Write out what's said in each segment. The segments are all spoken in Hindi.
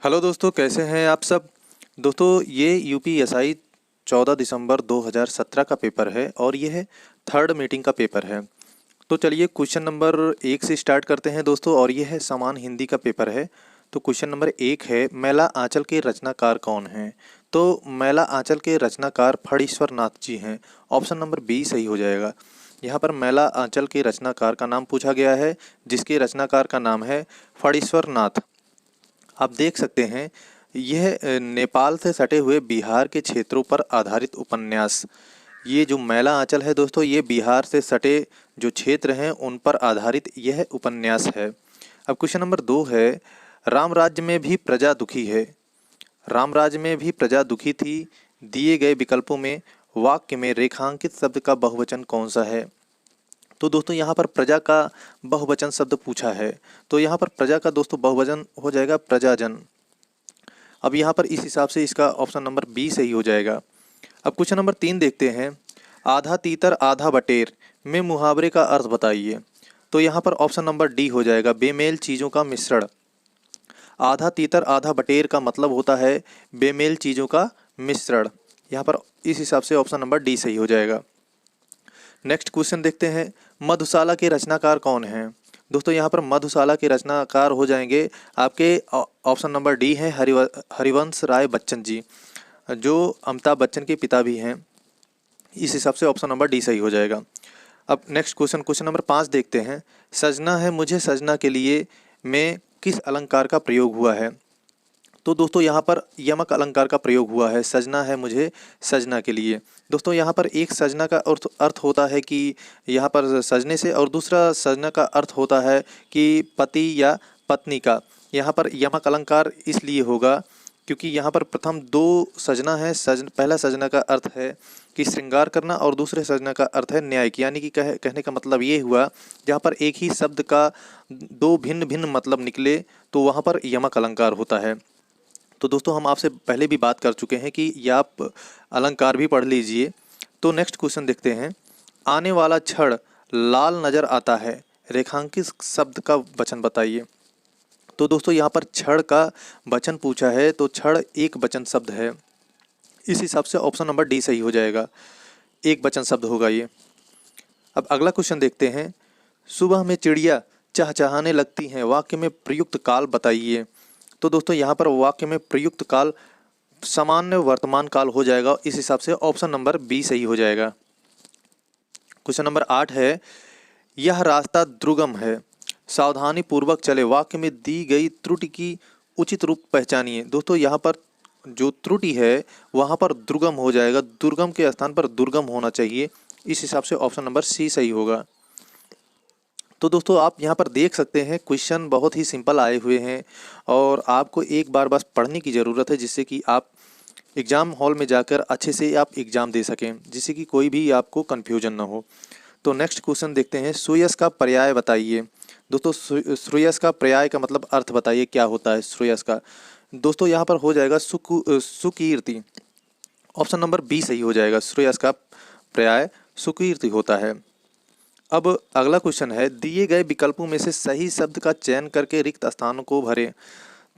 हेलो दोस्तों, कैसे हैं आप सब। दोस्तों, ये यूपीएसआई 14 दिसंबर 2017 का पेपर है और ये है थर्ड मीटिंग का पेपर है। तो चलिए क्वेश्चन नंबर 1 से स्टार्ट करते हैं दोस्तों। और ये है समान हिंदी का पेपर है। तो क्वेश्चन नंबर 1 है, मैला आंचल के रचनाकार कौन हैं। तो मैला आंचल के रचनाकार फणीश्वर नाथ जी हैं। ऑप्शन नंबर बी सही हो जाएगा। यहाँ पर मैला आंचल के रचनाकार का नाम पूछा गया है, जिसके रचनाकार का नाम है फणीश्वर नाथ। आप देख सकते हैं, यह नेपाल से सटे हुए बिहार के क्षेत्रों पर आधारित उपन्यास। ये जो मैला आंचल है दोस्तों, ये बिहार से सटे जो क्षेत्र हैं उन पर आधारित यह उपन्यास है। अब क्वेश्चन नंबर 2 है, राम राज्य में भी प्रजा दुखी है। राम राज्य में भी प्रजा दुखी थी। दिए गए विकल्पों में वाक्य में रेखांकित शब्द का बहुवचन कौन सा है। तो दोस्तों यहाँ पर प्रजा का बहुवचन शब्द पूछा है। तो यहाँ पर प्रजा का दोस्तों बहुवचन हो जाएगा प्रजाजन। अब यहाँ पर इस हिसाब से इसका ऑप्शन नंबर बी सही हो जाएगा। अब क्वेश्चन नंबर 3 देखते हैं, आधा तीतर आधा बटेर में मुहावरे का अर्थ बताइए। तो यहाँ पर ऑप्शन नंबर डी हो जाएगा, बेमेल चीज़ों का मिश्रण। आधा तीतर आधा बटेर का मतलब होता है बेमेल चीज़ों का मिश्रण। यहाँ पर इस हिसाब से ऑप्शन नंबर डी सही हो जाएगा। नेक्स्ट क्वेश्चन देखते हैं, मधुशाला के रचनाकार कौन हैं। दोस्तों यहाँ पर मधुशाला के रचनाकार हो जाएंगे आपके ऑप्शन नंबर डी है, हरिवंश राय बच्चन जी, जो अमिताभ बच्चन के पिता भी हैं। इस हिसाब से ऑप्शन नंबर डी सही हो जाएगा। अब नेक्स्ट क्वेश्चन नंबर 5 देखते हैं, सजना है मुझे सजना के लिए में किस अलंकार का प्रयोग हुआ है। तो दोस्तों यहाँ पर यमक अलंकार का प्रयोग हुआ है, सजना है मुझे सजना के लिए। दोस्तों यहाँ पर एक सजना का अर्थ होता है कि यहाँ पर सजने से, और दूसरा सजना का अर्थ होता है कि पति या पत्नी का। यहाँ पर यमक अलंकार इसलिए होगा क्योंकि यहाँ पर प्रथम 2 सजना है। पहला सजना का अर्थ है कि श्रृंगार करना, और दूसरे सजना का अर्थ है न्यायिक। यानी कि कहने का मतलब ये हुआ, जहाँ पर एक ही शब्द का 2 भिन्न भिन्न मतलब निकले तो वहाँ पर यमक अलंकार होता है। तो दोस्तों हम आपसे पहले भी बात कर चुके हैं कि ये आप अलंकार भी पढ़ लीजिए। तो नेक्स्ट क्वेश्चन देखते हैं, आने वाला क्षण लाल नज़र आता है, रेखांकित शब्द का वचन बताइए। तो दोस्तों यहाँ पर क्षण का वचन पूछा है, तो क्षण एक वचन शब्द है। इस हिसाब से ऑप्शन नंबर डी सही हो जाएगा, एक वचन शब्द होगा ये। अब अगला क्वेश्चन देखते हैं, सुबह में चिड़िया चहचहाने लगती हैं, वाक्य में प्रयुक्त काल बताइए। तो दोस्तों यहाँ पर वाक्य में प्रयुक्त काल सामान्य वर्तमान काल हो जाएगा। इस हिसाब से ऑप्शन नंबर बी सही हो जाएगा। क्वेश्चन नंबर 8 है, यह रास्ता दुर्गम है, सावधानी पूर्वक चले, वाक्य में दी गई त्रुटि की उचित रूप पहचानिए। दोस्तों यहाँ पर जो त्रुटि है वहाँ पर दुर्गम हो जाएगा, दुर्गम के स्थान पर दुर्गम होना चाहिए। इस हिसाब से ऑप्शन नंबर सी सही होगा। तो दोस्तों आप यहाँ पर देख सकते हैं, क्वेश्चन बहुत ही सिंपल आए हुए हैं और आपको एक बार बस पढ़ने की ज़रूरत है, जिससे कि आप एग्ज़ाम हॉल में जाकर अच्छे से आप एग्ज़ाम दे सकें, जिससे कि कोई भी आपको कन्फ्यूजन ना हो। तो नेक्स्ट क्वेश्चन देखते हैं, श्रेयस का पर्याय बताइए। दोस्तों श्रेयस का पर्याय का मतलब अर्थ बताइए, क्या होता है श्रेयस का। दोस्तों यहाँ पर हो जाएगा सुकीर्ति। ऑप्शन नंबर बी सही हो जाएगा, श्रेयस का पर्याय सुकीर्ति होता है। अब अगला क्वेश्चन है, दिए गए विकल्पों में से सही शब्द का चयन करके रिक्त स्थानों को भरें।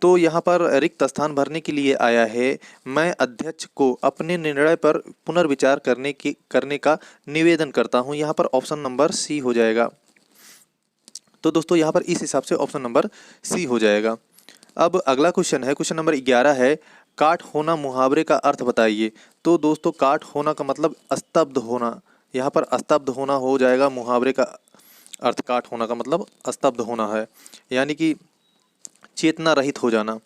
तो यहाँ पर रिक्त स्थान भरने के लिए आया है, मैं अध्यक्ष को अपने निर्णय पर पुनर्विचार करने का निवेदन करता हूँ। यहाँ पर ऑप्शन नंबर सी हो जाएगा। तो दोस्तों यहाँ पर इस हिसाब से ऑप्शन नंबर सी हो जाएगा। अब अगला क्वेश्चन है, क्वेश्चन नंबर 11 है, काट होना मुहावरे का अर्थ बताइए। तो दोस्तों काट होना का मतलब स्तब्ध होना, यहाँ पर स्तब्ध होना हो जाएगा मुहावरे का अर्थ। काट होना का मतलब स्तब्ध होना है, यानी कि चेतना रहित हो जाना।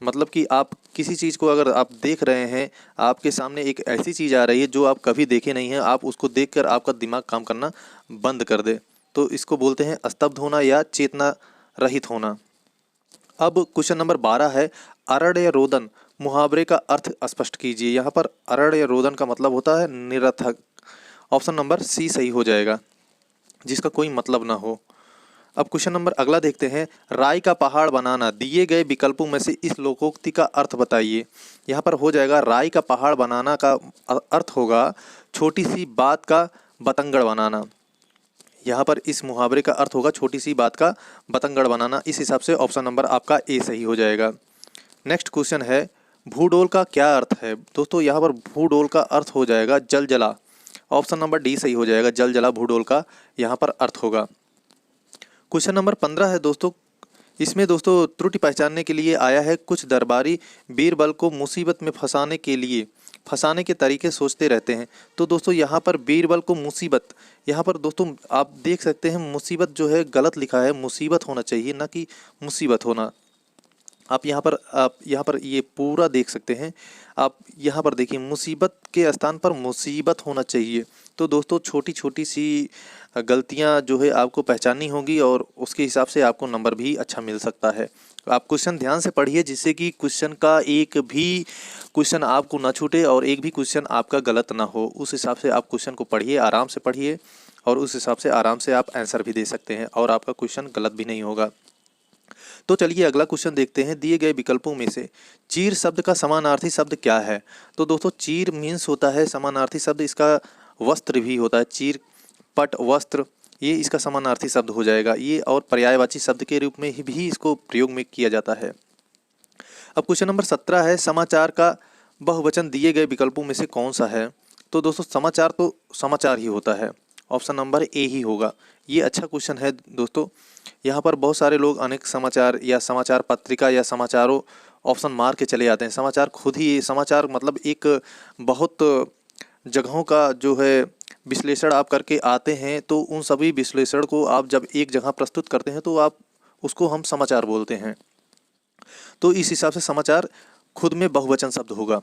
मतलब कि आप किसी चीज़ को अगर आप देख रहे हैं, आपके सामने एक ऐसी चीज़ आ रही है जो आप कभी देखे नहीं हैं, आप उसको देखकर आपका दिमाग काम करना बंद कर दे, तो इसको बोलते हैं स्तब्ध होना या चेतना रहित होना। अब क्वेश्चन नंबर 12 है, अरण्य रोदन मुहावरे का अर्थ स्पष्ट कीजिए। यहाँ पर अरण्य रोदन का मतलब होता है निरर्थक। ऑप्शन नंबर सी सही हो जाएगा, जिसका कोई मतलब ना हो। अब क्वेश्चन नंबर अगला देखते हैं, राई का पहाड़ बनाना, दिए गए विकल्पों में से इस लोकोक्ति का अर्थ बताइए। यहाँ पर हो जाएगा, राई का पहाड़ बनाना का अर्थ होगा छोटी सी बात का बतंगड़ बनाना। यहाँ पर इस मुहावरे का अर्थ होगा छोटी सी बात का बतंगड़ बनाना। इस हिसाब से ऑप्शन नंबर आपका ए सही हो जाएगा। नेक्स्ट क्वेश्चन है भूडोल का क्या अर्थ है। दोस्तों यहाँ पर भूडोल का अर्थ हो जाएगा जल जला। ऑप्शन नंबर डी सही हो जाएगा, जल जला भूडोल का यहाँ पर अर्थ होगा। क्वेश्चन नंबर 15 है दोस्तों, इसमें दोस्तों त्रुटि पहचानने के लिए आया है कुछ दरबारी बीरबल को मुसीबत में फंसाने के तरीके सोचते रहते हैं। तो दोस्तों यहाँ पर बीरबल को मुसीबत, यहाँ पर दोस्तों आप देख सकते हैं मुसीबत जो है गलत लिखा है, मुसीबत होना चाहिए ना कि मुसीबत होना। आप यहाँ पर ये पूरा देख सकते हैं, आप यहाँ पर देखिए मुसीबत के स्थान पर मुसीबत होना चाहिए। तो दोस्तों छोटी छोटी सी गलतियाँ जो है आपको पहचाननी होगी और उसके हिसाब से आपको नंबर भी अच्छा मिल सकता है। आप क्वेश्चन ध्यान से पढ़िए जिससे कि क्वेश्चन का एक भी क्वेश्चन आपको ना छूटे और एक भी क्वेश्चन आपका गलत ना हो। उस हिसाब से आप क्वेश्चन को पढ़िए, आराम से पढ़िए और उस हिसाब से आराम से आप आंसर भी दे सकते हैं और आपका क्वेश्चन गलत भी नहीं होगा। तो चलिए अगला क्वेश्चन देखते हैं, दिए गए विकल्पों में से चीर शब्द का समानार्थी शब्द क्या है। तो दोस्तों चीर मीन्स होता है समानार्थी शब्द, इसका वस्त्र भी होता है, चीर पट वस्त्र, ये इसका समानार्थी शब्द हो जाएगा ये, और पर्यायवाची शब्द के रूप में ही भी इसको प्रयोग में किया जाता है। अब क्वेश्चन नंबर 17 है, समाचार का बहुवचन दिए गए विकल्पों में से कौन सा है। तो दोस्तों समाचार तो समाचार ही होता है, ऑप्शन नंबर ए ही होगा। ये अच्छा क्वेश्चन है दोस्तों। यहाँ पर बहुत सारे लोग अनेक समाचार या समाचार पत्रिका या समाचारों ऑप्शन मार के चले जाते हैं। समाचार खुद ही, समाचार मतलब एक बहुत जगहों का जो है विश्लेषण आप करके आते हैं, तो उन सभी विश्लेषण को आप जब एक जगह प्रस्तुत करते हैं तो आप उसको हम समाचार बोलते हैं। तो इस हिसाब से समाचार खुद में बहुवचन शब्द होगा।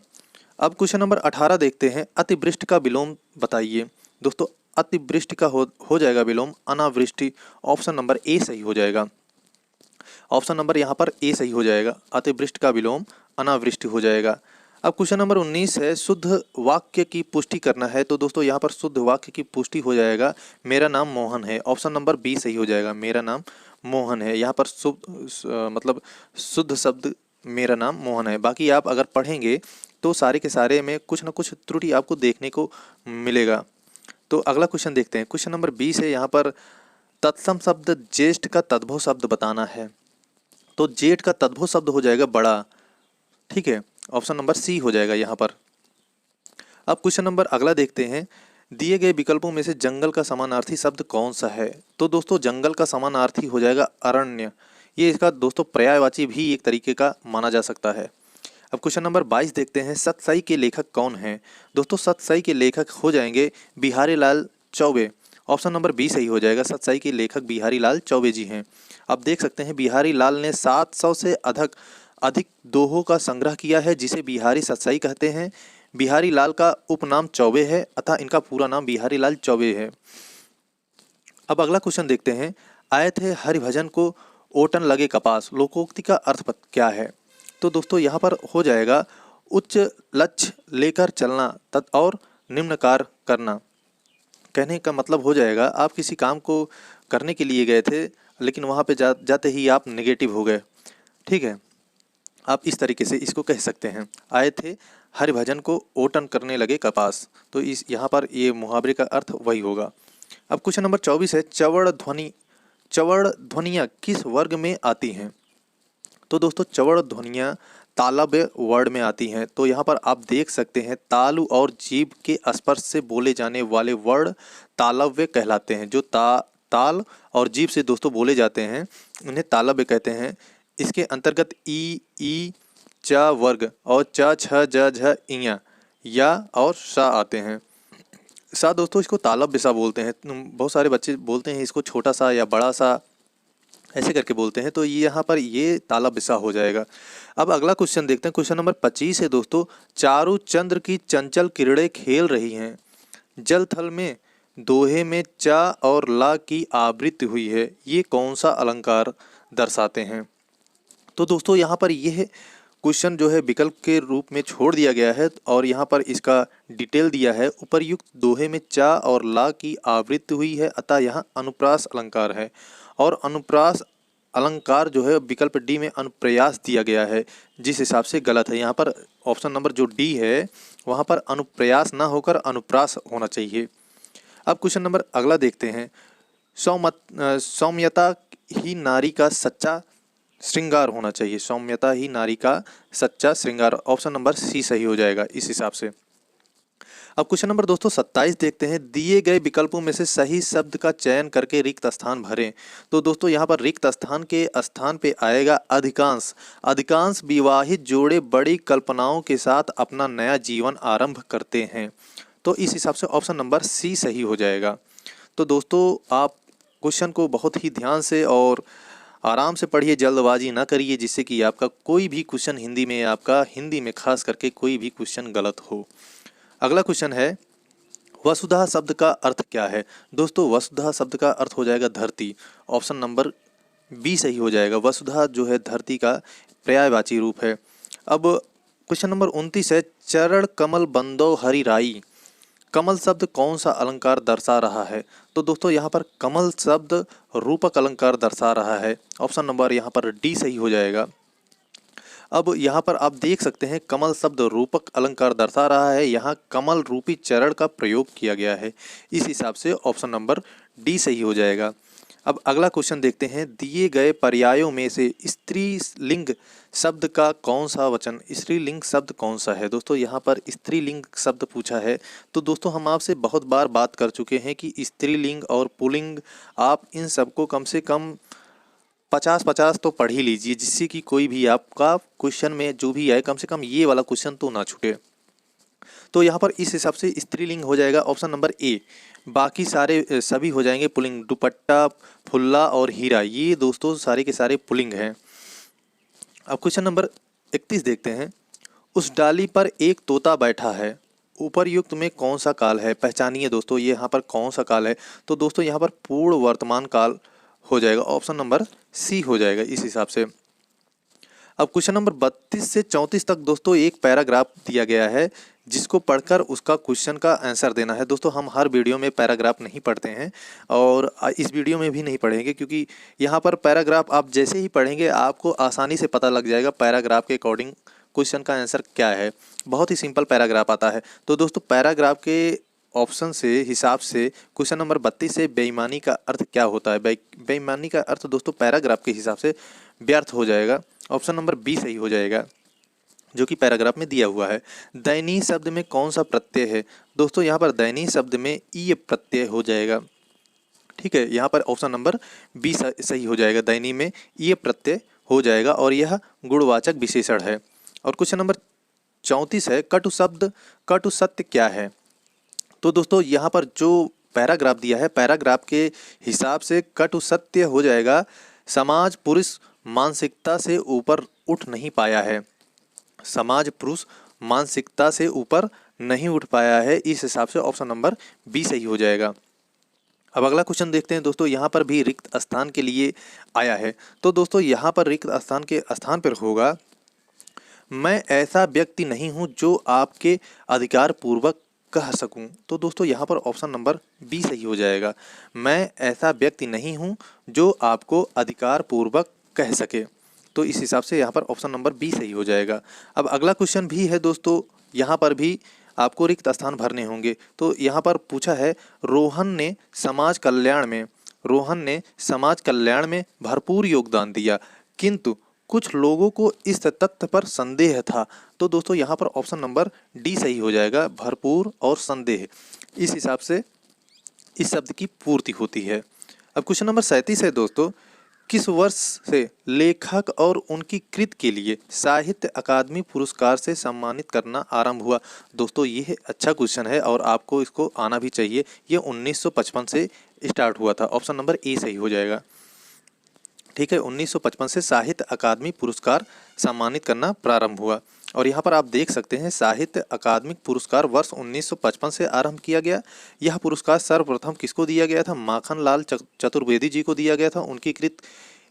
अब क्वेश्चन नंबर 18 देखते हैं, अतिवृष्टि का विलोम बताइए। दोस्तों अतिवृष्टि का हो जाएगा विलोम अनावृष्टि, ऑप्शन नंबर ए सही हो जाएगा। ऑप्शन नंबर यहाँ पर ए सही हो जाएगा, अतिवृष्टि का विलोम अनावृष्टि हो जाएगा। अब क्वेश्चन नंबर 19 है, शुद्ध वाक्य की पुष्टि करना है। तो दोस्तों यहाँ पर शुद्ध वाक्य की पुष्टि हो जाएगा मेरा नाम मोहन है, ऑप्शन नंबर बी सही हो जाएगा, मेरा नाम मोहन है। यहाँ पर मतलब शुद्ध शब्द मेरा नाम मोहन है। बाकी आप अगर पढ़ेंगे तो सारे के सारे में कुछ न कुछ त्रुटि आपको देखने को मिलेगा। तो अगला क्वेश्चन देखते हैं, क्वेश्चन नंबर 20 है, यहाँ पर तत्सम शब्द ज्येष्ठ का तद्भव शब्द बताना है। तो जेठ का तद्भव शब्द हो जाएगा बड़ा, ठीक है, ऑप्शन नंबर सी हो जाएगा यहाँ पर। अब क्वेश्चन नंबर अगला देखते हैं, दिए गए विकल्पों में से जंगल का समानार्थी शब्द कौन सा है। तो दोस्तों जंगल का समानार्थी हो जाएगा अरण्य, ये इसका दोस्तों पर्यायवाची भी एक तरीके का माना जा सकता है। अब क्वेश्चन नंबर 22 देखते हैं, सतसाई के लेखक कौन हैं। दोस्तों सतसाई के लेखक हो जाएंगे बिहारी लाल चौबे, ऑप्शन नंबर बी सही हो जाएगा, सतसाई के लेखक बिहारी लाल चौबे जी हैं। अब देख सकते हैं बिहारी लाल ने 700 से अधिक दोहों का संग्रह किया है जिसे बिहारी सतसाई कहते हैं। बिहारी लाल का उपनाम चौबे है, अतः इनका पूरा नाम बिहारी लाल चौबे है। अब अगला क्वेश्चन देखते हैं, आए थे हरिभजन को ओटन लगे कपास, लोकोक्ति का अर्थ क्या है। तो दोस्तों यहाँ पर हो जाएगा उच्च लक्ष्य लेकर चलना और निम्न कार्य करना। कहने का मतलब हो जाएगा आप किसी काम को करने के लिए गए थे लेकिन वहाँ पे जाते ही आप नेगेटिव हो गए, ठीक है, आप इस तरीके से इसको कह सकते हैं। आए थे हरिभजन को ओटन करने लगे कपास, तो इस यहाँ पर ये मुहावरे का अर्थ वही होगा। अब क्वेश्चन नंबर 24 है, चवड़ ध्वनियाँ किस वर्ग में आती हैं। तो दोस्तों चवड़ ध्वनियाँ तालव्य वर्ड में आती हैं। तो यहाँ पर आप देख सकते हैं तालु और जीभ के स्पर्श से बोले जाने वाले वर्ड तालव्य कहलाते हैं। जो ताल और जीभ से दोस्तों बोले जाते हैं उन्हें तालव्य कहते हैं। इसके अंतर्गत ई च वर्ग और च छ ज झ इया या और सा आते हैं। सा दोस्तों इसको तालव्य सा बोलते हैं, बहुत सारे बच्चे बोलते हैं इसको छोटा सा या बड़ा सा ऐसे करके बोलते हैं, तो ये यहाँ पर ये तालव्य सा हो जाएगा। अब अगला क्वेश्चन देखते हैं, क्वेश्चन नंबर 25 है दोस्तों, चारु चंद्र की चंचल किरणें खेल रही हैं, जल थल में दोहे में चा और ला की आवृत्ति हुई है, ये कौन सा अलंकार दर्शाते हैं। तो दोस्तों यहाँ पर यह क्वेश्चन जो है विकल्प के रूप में छोड़ दिया गया है और यहाँ पर इसका डिटेल दिया है। उपरयुक्त दोहे में चा और ला की आवृत्ति हुई है, अतः यहाँ अनुप्रास अलंकार है। और अनुप्रास अलंकार जो है विकल्प डी में अनुप्रयास दिया गया है, जिस हिसाब से गलत है। यहाँ पर ऑप्शन नंबर जो डी है वहाँ पर अनुप्रयास ना होकर अनुप्रास होना चाहिए। अब क्वेश्चन नंबर अगला देखते हैं, सौम्यता ही नारी का सच्चा श्रृंगार होना चाहिए। सौम्यता ही नारी का सच्चा श्रृंगार। ऑप्शन नंबर सी सही हो जाएगा इस हिसाब से। अब क्वेश्चन नंबर दोस्तों 27 देखते हैं। दिए गए विकल्पों में से सही शब्द का चयन करके रिक्त स्थान भरें। तो दोस्तों यहाँ पर रिक्त स्थान के स्थान पे आएगा अधिकांश। अधिकांश विवाहित जोड़े बड़ी कल्पनाओं के साथ अपना नया जीवन आरंभ करते हैं। तो इस हिसाब से ऑप्शन नंबर सी सही हो जाएगा। तो दोस्तों आप क्वेश्चन को बहुत ही ध्यान से और आराम से पढ़िए, जल्दबाजी ना करिए, जिससे कि आपका कोई भी क्वेश्चन हिंदी में खास करके कोई भी क्वेश्चन गलत हो। अगला क्वेश्चन है, वसुधा शब्द का अर्थ क्या है। दोस्तों वसुधा शब्द का अर्थ हो जाएगा धरती। ऑप्शन नंबर बी सही हो जाएगा। वसुधा जो है धरती का पर्यायवाची रूप है। अब क्वेश्चन नंबर 29 है, चरण कमल बंदो हरि राई। कमल शब्द कौन सा अलंकार दर्शा रहा है। तो दोस्तों यहाँ पर कमल शब्द रूपक अलंकार दर्शा रहा है। ऑप्शन नंबर यहाँ पर डी सही हो जाएगा। अब यहाँ पर आप देख सकते हैं कमल शब्द रूपक अलंकार दर्शा रहा है, यहाँ कमल रूपी चरण का प्रयोग किया गया है। इस हिसाब से ऑप्शन नंबर डी सही हो जाएगा। अब अगला क्वेश्चन देखते हैं, दिए गए पर्यायों में से स्त्रीलिंग शब्द का कौन सा वचन, स्त्रीलिंग शब्द कौन सा है। दोस्तों यहाँ पर स्त्रीलिंग शब्द पूछा है। तो दोस्तों हम आपसे बहुत बार बात कर चुके हैं कि स्त्रीलिंग और पुल्लिंग, आप इन सबको कम से कम 50-50 तो पढ़ ही लीजिए, जिससे कि कोई भी आपका क्वेश्चन में जो भी आए कम से कम ये वाला क्वेश्चन तो ना छूटे। तो यहाँ पर इस हिसाब से स्त्रीलिंग हो जाएगा ऑप्शन नंबर ए। बाकी सारे सभी हो जाएंगे पुल्लिंग। दुपट्टा, फुल्ला और हीरा, ये दोस्तों सारे के सारे पुल्लिंग हैं। अब क्वेश्चन नंबर 31 देखते हैं। उस डाली पर एक तोता बैठा है, उपर्युक्त में कौन सा काल है। पहचानिए दोस्तों ये यहाँ पर कौन सा काल है। तो दोस्तों यहाँ पर पूर्ण वर्तमान काल हो जाएगा। ऑप्शन नंबर सी हो जाएगा इस हिसाब से। अब क्वेश्चन नंबर 32 से 34 तक दोस्तों एक पैराग्राफ दिया गया है, जिसको पढ़कर उसका क्वेश्चन का आंसर देना है। दोस्तों हम हर वीडियो में पैराग्राफ नहीं पढ़ते हैं और इस वीडियो में भी नहीं पढ़ेंगे, क्योंकि यहाँ पर पैराग्राफ आप जैसे ही पढ़ेंगे आपको आसानी से पता लग जाएगा पैराग्राफ के अकॉर्डिंग क्वेश्चन का आंसर क्या है। बहुत ही सिंपल पैराग्राफ आता है। तो दोस्तों पैराग्राफ के ऑप्शन से हिसाब से क्वेश्चन नंबर 32 से बेईमानी का अर्थ क्या होता है। बेईमानी का अर्थ दोस्तों पैराग्राफ के हिसाब से व्यर्थ हो जाएगा। ऑप्शन नंबर बी सही हो जाएगा, जो कि पैराग्राफ में दिया हुआ है। दयनीय शब्द में कौन सा प्रत्यय है। दोस्तों यहाँ पर दयनीय शब्द में ई प्रत्यय हो जाएगा। ठीक है, यहाँ पर ऑप्शन नंबर बी सही हो जाएगा। दयनीय में ई प्रत्यय हो जाएगा और यह गुणवाचक विशेषण है। और क्वेश्चन नंबर 34 है, कटु शब्द कटु सत्य क्या है। तो दोस्तों यहाँ पर जो पैराग्राफ दिया है, पैराग्राफ के हिसाब से कटु सत्य हो जाएगा, समाज पुरुष मानसिकता से ऊपर उठ नहीं पाया है। समाज पुरुष मानसिकता से ऊपर नहीं उठ पाया है। इस हिसाब से ऑप्शन नंबर बी सही हो जाएगा। अब अगला क्वेश्चन देखते हैं दोस्तों। यहाँ पर भी रिक्त स्थान के लिए आया है। तो दोस्तों यहाँ पर रिक्त स्थान के स्थान पर होगा, मैं ऐसा व्यक्ति नहीं हूँ जो आपके अधिकार पूर्वक कह सकूं। तो दोस्तों यहाँ पर ऑप्शन नंबर बी सही हो जाएगा। मैं ऐसा व्यक्ति नहीं हूँ जो आपको अधिकार पूर्वक कह सके। तो इस हिसाब से यहाँ पर ऑप्शन नंबर बी सही हो जाएगा। अब अगला क्वेश्चन भी है दोस्तों, यहाँ पर भी आपको रिक्त स्थान भरने होंगे। तो यहाँ पर पूछा है, रोहन ने समाज कल्याण में भरपूर योगदान दिया, किंतु कुछ लोगों को इस तथ्य पर संदेह था। तो दोस्तों यहाँ पर ऑप्शन नंबर डी सही हो जाएगा, भरपूर और संदेह। इस हिसाब से इस शब्द की पूर्ति होती है। अब क्वेश्चन नंबर 37 है दोस्तों, किस वर्ष से लेखक और उनकी कृत के लिए साहित्य अकादमी पुरस्कार से सम्मानित करना आरंभ हुआ। दोस्तों ये अच्छा क्वेश्चन है और आपको इसको आना भी चाहिए। ये 1955 से स्टार्ट हुआ था। ऑप्शन नंबर ए सही हो जाएगा। ठीक है, 1955 से साहित्य अकादमी पुरस्कार सम्मानित करना प्रारंभ हुआ। और यहाँ पर आप देख सकते हैं साहित्य अकादमी पुरस्कार वर्ष 1955 से आरंभ किया गया। यह पुरस्कार सर्वप्रथम किसको दिया गया था, माखनलाल चतुर्वेदी जी को दिया गया था। उनकी कृत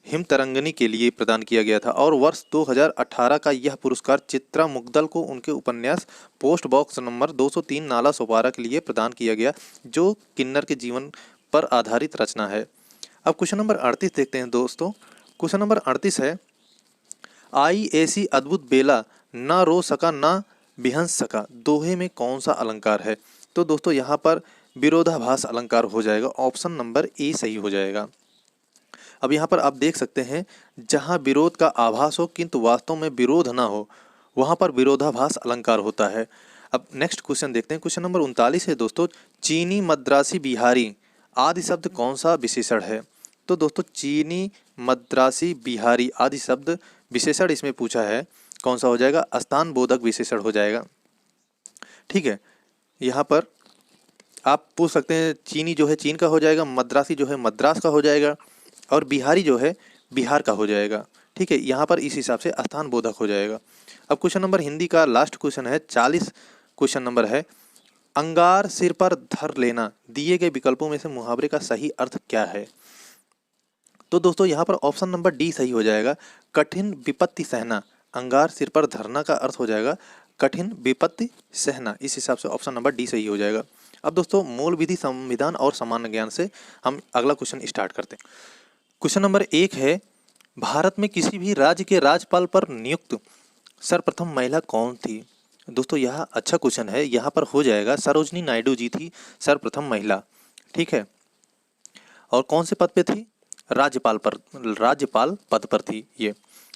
हिमतरंगिनी के लिए प्रदान किया गया था। और वर्ष 2018 का यह पुरस्कार चित्रा मुग्दल को उनके उपन्यास post box number 203 Nala Sopara के लिए प्रदान किया गया, जो किन्नर के जीवन पर आधारित रचना है। अब क्वेश्चन नंबर 38 देखते हैं दोस्तों। क्वेश्चन नंबर 38 है, आई ऐसी अद्भुत बेला, ना रो सका ना बिहंस सका, दोहे में कौन सा अलंकार है। तो दोस्तों यहाँ पर विरोधाभास अलंकार हो जाएगा। ऑप्शन नंबर ए सही हो जाएगा। अब यहाँ पर आप देख सकते हैं, जहाँ विरोध का आभास हो किंतु वास्तव में विरोध ना हो, वहाँ पर विरोधाभास अलंकार होता है। अब नेक्स्ट क्वेश्चन देखते हैं। क्वेश्चन नंबर 39 है दोस्तों, चीनी, मद्रासी, बिहारी आदि शब्द कौन सा विशेषण है? तो दोस्तों चीनी, मद्रासी, बिहारी आदि शब्द विशेषण इसमें पूछा है, कौन सा हो जाएगा? स्थान बोधक विशेषण हो जाएगा। ठीक है, यहाँ पर आप पूछ सकते हैं, चीनी जो है चीन का हो जाएगा, मद्रासी जो है मद्रास का हो जाएगा, और बिहारी जो है बिहार का हो जाएगा। ठीक है, यहाँ पर इस हिसाब से स्थान बोधक हो जाएगा। अब क्वेश्चन नंबर हिंदी का लास्ट क्वेश्चन है, 40 क्वेश्चन नंबर है, अंगार सिर पर धर लेना दिए गए विकल्पों में से मुहावरे का सही अर्थ क्या है? तो दोस्तों यहाँ पर ऑप्शन नंबर डी सही हो जाएगा, कठिन विपत्ति सहना। अंगार सिर पर धरना का अर्थ हो जाएगा कठिन विपत्ति सहना। इस हिसाब से ऑप्शन नंबर डी सही हो जाएगा। अब दोस्तों मूल विधि, संविधान और सामान्य ज्ञान से हम अगला क्वेश्चन स्टार्ट करते हैं। क्वेश्चन नंबर 1 है, भारत में किसी भी राज्य के राज्यपाल पर नियुक्त सर्वप्रथम महिला कौन थी? दोस्तों यह अच्छा क्वेश्चन है, यहाँ पर हो जाएगा सरोजनी नायडू जी थी सर्वप्रथम महिला। ठीक है, और कौन से पद पे थी? राज्यपाल पद पर थी ये।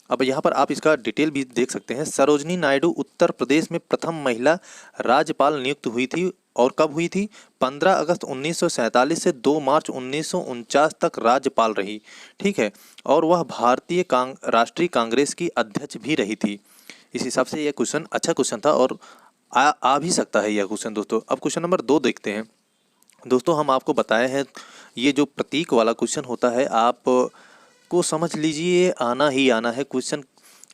अब यहाँ पर आप इसका डिटेल भी देख सकते हैं। सरोजनी नायडू उत्तर प्रदेश में प्रथम महिला राज्यपाल नियुक्त हुई थी, और कब हुई थी? 15 अगस्त 1947 से 2 मार्च 1949 तक राज्यपाल रही। ठीक है, और वह भारतीय राष्ट्रीय कांग्रेस की अध्यक्ष भी रही थी। इस हिसाब से यह क्वेश्चन अच्छा क्वेश्चन था, और आ भी सकता है यह क्वेश्चन दोस्तों। अब क्वेश्चन नंबर 2 देखते हैं। दोस्तों हम आपको बताए हैं, ये जो प्रतीक वाला क्वेश्चन होता है, आप को समझ लीजिए आना ही आना है क्वेश्चन।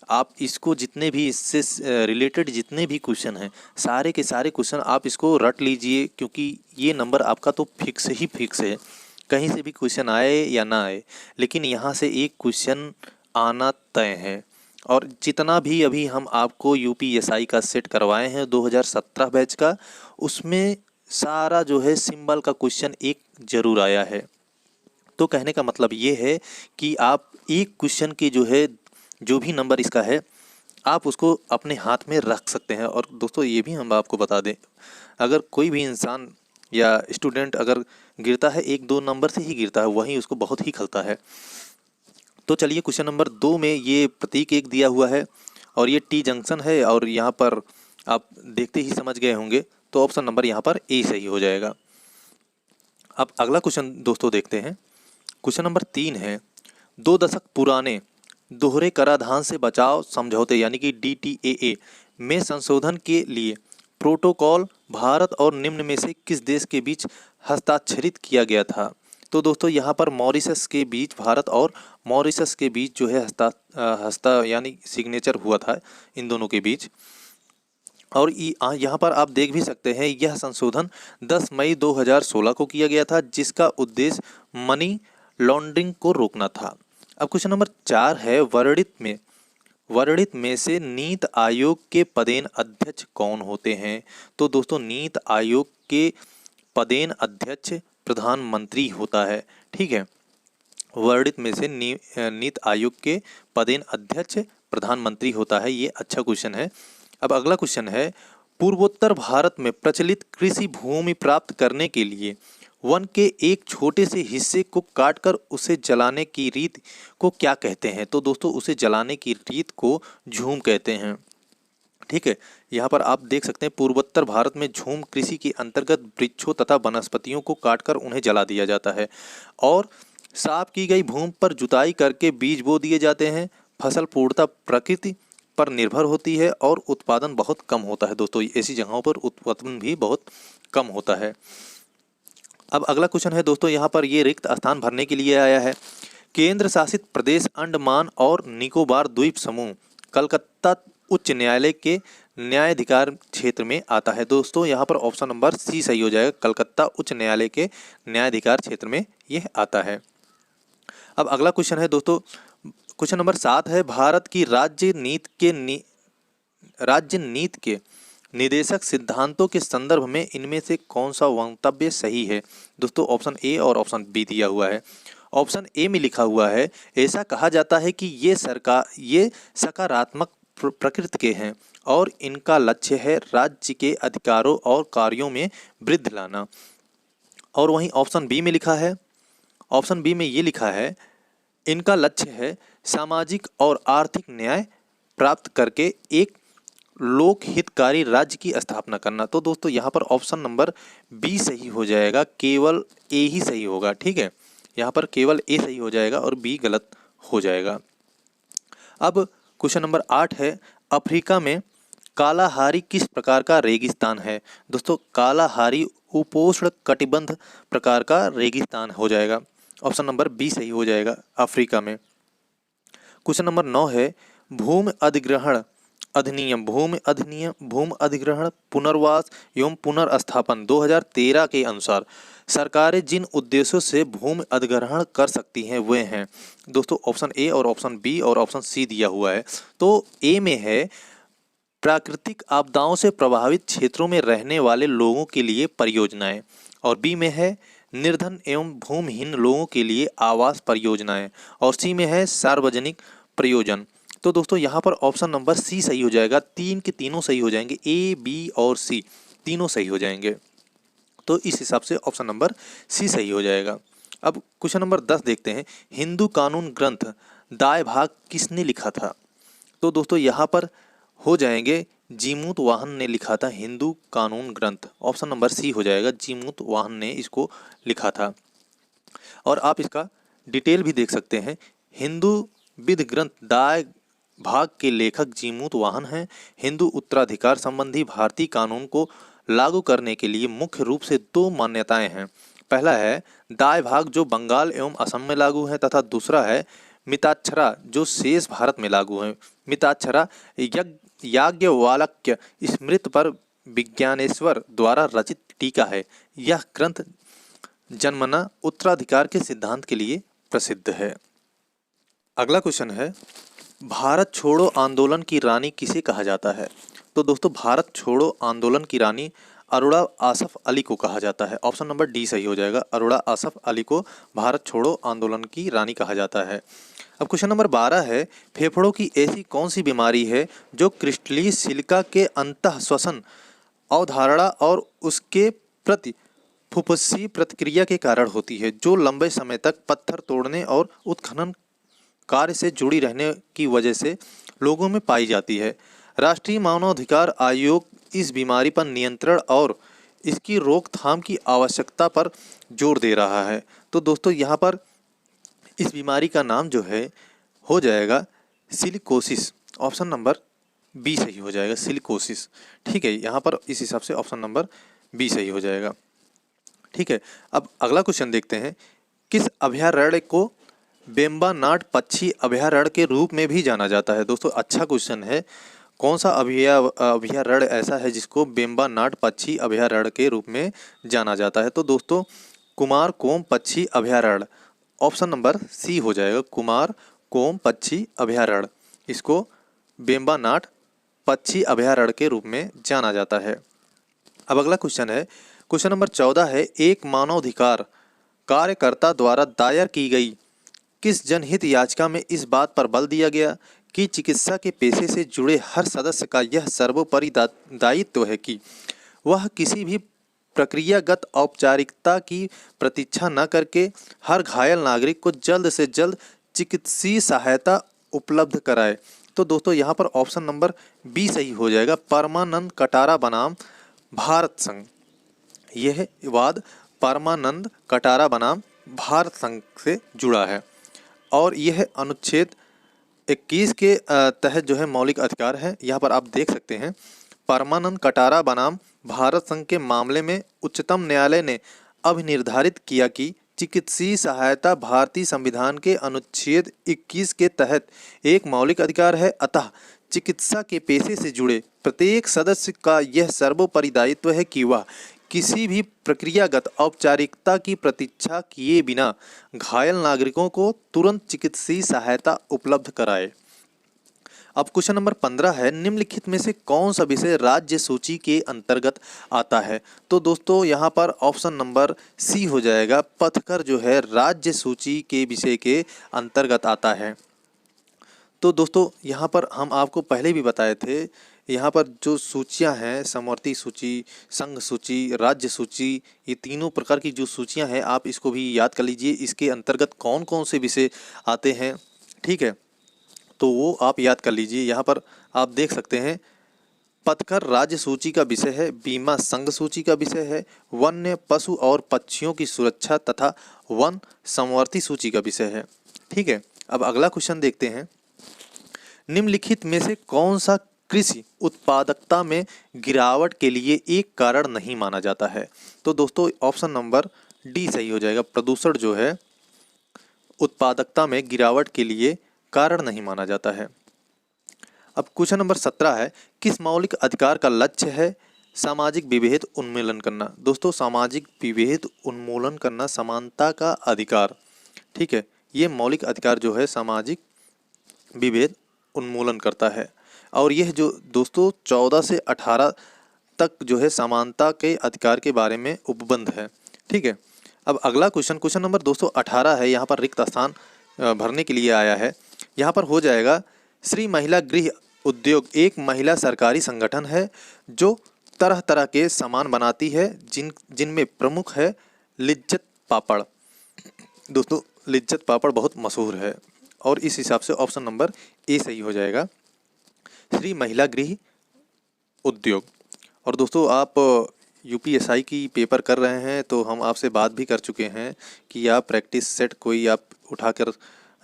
आप इसको जितने भी इससे रिलेटेड जितने भी क्वेश्चन हैं, सारे के सारे क्वेश्चन आप इसको रट लीजिए, क्योंकि ये नंबर आपका तो फिक्स ही फिक्स है। कहीं से भी क्वेश्चन आए या ना आए, लेकिन यहाँ से एक क्वेश्चन आना तय है। और जितना भी अभी हम आपको यूपीएसआई का सेट करवाए हैं 2017 बैच का, उसमें सारा जो है सिंबल का क्वेश्चन एक जरूर आया है। तो कहने का मतलब ये है कि आप एक क्वेश्चन के जो भी नंबर इसका है, आप उसको अपने हाथ में रख सकते हैं। और दोस्तों ये भी हम आपको बता दें, अगर कोई भी इंसान या स्टूडेंट अगर गिरता है 1-2 नंबर से ही गिरता है, वहीं उसको बहुत ही खलता है। तो चलिए क्वेश्चन नंबर 2 में ये प्रतीक एक दिया हुआ है, और ये टी जंक्शन है, और यहाँ पर आप देखते ही समझ गए होंगे, तो ऑप्शन नंबर यहाँ पर ए सही हो जाएगा। अब अगला क्वेश्चन दोस्तों देखते हैं। क्वेश्चन नंबर 3 है, 2 दशक पुराने दोहरे कराधान से बचाव समझौते यानी कि DTAA में संशोधन के लिए प्रोटोकॉल भारत और निम्न में से किस देश के बीच हस्ताक्षरित किया गया था? तो दोस्तों यहाँ पर मॉरिशस के बीच, भारत और मॉरिशस के बीच जो है हस्ता यानी सिग्नेचर हुआ था इन दोनों के बीच। और यहाँ पर आप देख भी सकते हैं, यह संशोधन 10 मई 2016 को किया गया था, जिसका उद्देश्य मनी लॉन्ड्रिंग को रोकना था। अब क्वेश्चन नंबर 4 है, वर्णित में से नीति आयोग के पदेन अध्यक्ष कौन होते हैं? तो दोस्तों नीति आयोग के पदेन अध्यक्ष प्रधानमंत्री होता है। ठीक है, वर्णित में से नीति आयोग के पदेन अध्यक्ष प्रधानमंत्री होता है। ये अच्छा क्वेश्चन है। अब अगला क्वेश्चन है, पूर्वोत्तर भारत में प्रचलित कृषि भूमि प्राप्त करने के लिए वन के एक छोटे से हिस्से को काटकर उसे जलाने की रीत को क्या कहते हैं? तो दोस्तों उसे जलाने की रीत को झूम कहते हैं। ठीक है, यहाँ पर आप देख सकते हैं, पूर्वोत्तर भारत में झूम कृषि के अंतर्गत वृक्षों तथा वनस्पतियों को काटकर उन्हें जला दिया जाता है, और साफ की गई भूमि पर जुताई करके बीज बो दिए जाते हैं। फसल पूर्णतः प्रकृति पर निर्भर होती है, और उत्पादन बहुत कम होता है। दोस्तों ऐसी जगहों पर उत्पादन भी बहुत कम होता है। अब अगला क्वेश्चन है दोस्तों, यहाँ पर ये रिक्त स्थान भरने के लिए आया है। केंद्र शासित प्रदेश अंडमान और निकोबार द्वीप समूह कलकत्ता उच्च न्यायालय के न्यायाधिकार क्षेत्र में आता है। दोस्तों यहाँ पर ऑप्शन नंबर सी सही हो जाएगा, कलकत्ता उच्च न्यायालय के न्यायाधिकार क्षेत्र में यह आता है। अब अगला क्वेश्चन है दोस्तों, क्वेश्चन नंबर 7 है, भारत की राज्य नीति के निदेशक सिद्धांतों के संदर्भ में इनमें से कौन सा वक्तव्य सही है? दोस्तों ऑप्शन ए और ऑप्शन बी दिया हुआ है। ऑप्शन ए में लिखा हुआ है, ऐसा कहा जाता है कि ये सकारात्मक प्रकृति के हैं और इनका लक्ष्य है राज्य के अधिकारों और कार्यों में वृद्धि लाना। और वहीं ऑप्शन बी में लिखा है, ऑप्शन बी में ये लिखा है, इनका लक्ष्य है सामाजिक और आर्थिक न्याय प्राप्त करके एक लोक हितकारी राज्य की स्थापना करना। तो दोस्तों यहाँ पर ऑप्शन नंबर बी सही हो जाएगा, केवल ए ही सही होगा। ठीक है, यहाँ पर केवल ए सही हो जाएगा और बी गलत हो जाएगा। अब क्वेश्चन नंबर 8 है, अफ्रीका में कालाहारी किस प्रकार का रेगिस्तान है? दोस्तों कालाहारी उपोष्ण कटिबंध प्रकार का रेगिस्तान हो जाएगा। ऑप्शन नंबर बी सही हो जाएगा, अफ्रीका में। क्वेश्चन नंबर 9 है, भूमि अधिग्रहण अधिनियम भूमि अधिग्रहण पुनर्वास एवं पुनर्स्थापन 2013 के अनुसार सरकारें जिन उद्देश्यों से भूमि अधिग्रहण कर सकती हैं वे हैं। दोस्तों ऑप्शन ए और ऑप्शन बी और ऑप्शन सी दिया हुआ है। तो ए में है प्राकृतिक आपदाओं से प्रभावित क्षेत्रों में रहने वाले लोगों के लिए परियोजनाएं, और बी में है निर्धन एवं भूमिहीन लोगों के लिए आवास परियोजनाएं, और सी में है सार्वजनिक प्रयोजन। तो दोस्तों यहाँ पर ऑप्शन नंबर सी सही हो जाएगा। तीन के तीनों सही हो जाएंगे, ए बी और सी तीनों सही हो जाएंगे। तो इस हिसाब से ऑप्शन नंबर सी सही हो जाएगा। अब क्वेश्चन नंबर 10 देखते हैं, हिंदू कानून ग्रंथ दाय भाग किसने लिखा था? तो दोस्तों यहाँ पर हो जाएंगे जीमूत वाहन ने लिखा था हिंदू कानून ग्रंथ। ऑप्शन नंबर सी हो जाएगा, जीमूत वाहन ने इसको लिखा था। और आप इसका डिटेल भी देख सकते हैं। हिंदू विधि ग्रंथ दाय भाग के लेखक जीमूत वाहन हैं। हिंदू उत्तराधिकार संबंधी भारतीय कानून को लागू करने के लिए मुख्य रूप से दो मान्यताएं हैं। पहला है दाय भाग जो बंगाल एवं असम में लागू है, तथा दूसरा है मिताक्षरा जो शेष भारत में लागू है। मिताक्षरा याज्ञवल्क्य स्मृत पर विज्ञानेश्वर द्वारा रचित टीका है। यह ग्रंथ जन्मना उत्तराधिकार के सिद्धांत के लिए प्रसिद्ध है। अगला क्वेश्चन है, भारत छोड़ो आंदोलन की रानी किसे कहा जाता है? तो दोस्तों भारत छोड़ो आंदोलन की रानी अरुणा आसफ अली को कहा जाता है। ऑप्शन नंबर डी सही हो जाएगा, अरुणा आसफ अली को भारत छोड़ो आंदोलन की रानी कहा जाता है। अब क्वेश्चन नंबर 12 है, फेफड़ों की ऐसी कौन सी बीमारी है जो क्रिस्टलीय सिलिका के अंतः श्वसन अवधारणा और उसके प्रति फुफ्फुसी प्रतिक्रिया के कारण होती है, जो लंबे समय तक पत्थर तोड़ने और उत्खनन कार्य से जुड़ी रहने की वजह से लोगों में पाई जाती है। राष्ट्रीय मानवाधिकार आयोग इस बीमारी पर नियंत्रण और इसकी रोकथाम की आवश्यकता पर जोर दे रहा है। तो दोस्तों यहाँ पर इस बीमारी का नाम जो है हो जाएगा सिलिकोसिस। ऑप्शन नंबर बी सही हो जाएगा, सिलिकोसिस। ठीक है, यहाँ पर इस हिसाब से ऑप्शन नंबर बी सही हो जाएगा। ठीक है, अब अगला क्वेश्चन देखते हैं, किस अभयारण्य को वेम्बनाड पक्षी अभयारण्य के रूप में भी जाना जाता है? दोस्तों अच्छा क्वेश्चन है, कौन सा अभयारण्य ऐसा है जिसको वेम्बनाड पक्षी अभयारण्य के रूप में जाना जाता है? तो दोस्तों कुमारकोम पक्षी अभयारण्य, ऑप्शन नंबर सी हो जाएगा, कुमारकोम पक्षी अभयारण्य, इसको वेम्बनाड पक्षी अभयारण्य के रूप में जाना जाता है। अब अगला क्वेश्चन है, क्वेश्चन नंबर 14 है, एक मानवाधिकार कार्यकर्ता द्वारा दायर की गई किस जनहित याचिका में इस बात पर बल दिया गया कि चिकित्सा के पेशे से जुड़े हर सदस्य का यह सर्वोपरि दायित्व है कि वह किसी भी प्रक्रियागत औपचारिकता की प्रतीक्षा न करके हर घायल नागरिक को जल्द से जल्द चिकित्सीय सहायता उपलब्ध कराए? तो दोस्तों यहाँ पर ऑप्शन नंबर बी सही हो जाएगा, परमानंद कटारा बनाम भारत संघ। यह वाद परमानंद कटारा बनाम भारत संघ से जुड़ा है और यह अनुच्छेद 21 के तहत जो है मौलिक अधिकार है। यहाँ पर आप देख सकते हैं, परमानंद कटारा बनाम भारत संघ के मामले में उच्चतम न्यायालय ने अब निर्धारित किया कि चिकित्सीय सहायता भारतीय संविधान के अनुच्छेद 21 के तहत एक मौलिक अधिकार है। अतः चिकित्सा के पेशे से जुड़े प्रत्येक सदस्य का यह सर्वोपरि दायित्व है कि वह किसी भी प्रक्रियागत औपचारिकता की प्रतीक्षा किए बिना घायल नागरिकों को तुरंत चिकित्सीय सहायता उपलब्ध कराए। अब क्वेश्चन नंबर 15 है, निम्नलिखित में से कौन सा विषय राज्य सूची के अंतर्गत आता है? तो दोस्तों यहाँ पर ऑप्शन नंबर सी हो जाएगा, पथकर जो है राज्य सूची के विषय के अंतर्गत आता है। तो दोस्तों यहाँ पर हम आपको पहले भी बताए थे, यहाँ पर जो सूचियाँ हैं, समवर्ती सूची, संघ सूची, राज्य सूची, ये तीनों प्रकार की जो सूचियाँ हैं आप इसको भी याद कर लीजिए। इसके अंतर्गत कौन कौन से विषय आते हैं, ठीक है, तो वो आप याद कर लीजिए। यहाँ पर आप देख सकते हैं पथकर राज्य सूची का विषय है, बीमा संघ सूची का विषय है, वन्य पशु और पक्षियों की सुरक्षा तथा वन समवर्ती सूची का विषय है, ठीक है। अब अगला क्वेश्चन देखते हैं, निम्नलिखित में से कौन सा कृषि उत्पादकता में गिरावट के लिए एक कारण नहीं माना जाता है? तो दोस्तों ऑप्शन नंबर डी सही हो जाएगा। प्रदूषण जो है उत्पादकता में गिरावट के लिए कारण नहीं माना जाता है। अब क्वेश्चन नंबर 17 है, किस मौलिक अधिकार का लक्ष्य है सामाजिक विभेद उन्मूलन करना? दोस्तों सामाजिक विभेद उन्मूलन करना, समानता का अधिकार, ठीक है, ये मौलिक अधिकार जो है सामाजिक विभेद उन्मूलन करता है। और यह जो दोस्तों 14 से 18 तक जो है समानता के अधिकार के बारे में उपबंध है, ठीक है। अब अगला क्वेश्चन नंबर 218 है, यहाँ पर रिक्त स्थान भरने के लिए आया है। यहाँ पर हो जाएगा, श्री महिला गृह उद्योग एक महिला सरकारी संगठन है जो तरह तरह के सामान बनाती है, जिनमें प्रमुख है लिज्जत पापड़। दोस्तों लिज्जत पापड़ बहुत मशहूर है और इस हिसाब से ऑप्शन नंबर ए सही हो जाएगा, श्री महिला गृह उद्योग। और दोस्तों आप यूपीएसआई की पेपर कर रहे हैं तो हम आपसे बात भी कर चुके हैं कि आप प्रैक्टिस सेट कोई आप उठाकर